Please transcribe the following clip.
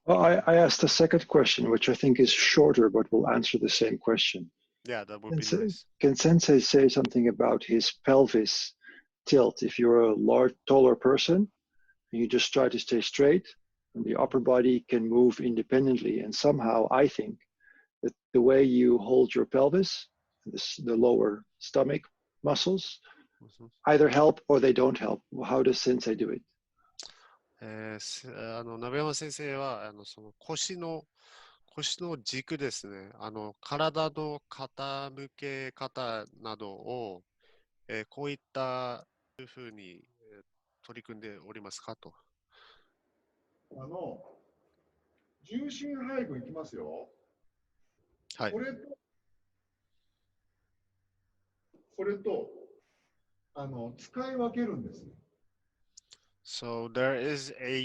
Well, I asked the second question, which I think is shorter, but will answer the same question. Yeah, that would be nice. Can Sensei say something about his pelvis tilt? If you're a taller person, and you just try to stay straight, and the upper body can move independently. And somehow I think that the way you hold your pelvis, the lower stomach muscles, either help or they don't help. How does Sensei do it? 鍋山先生はその腰の軸ですね、体の傾け方などを、こういったふうに取り組んでおりますかと。重心配分いきますよ。はい。これと使い分けるんです。So there is a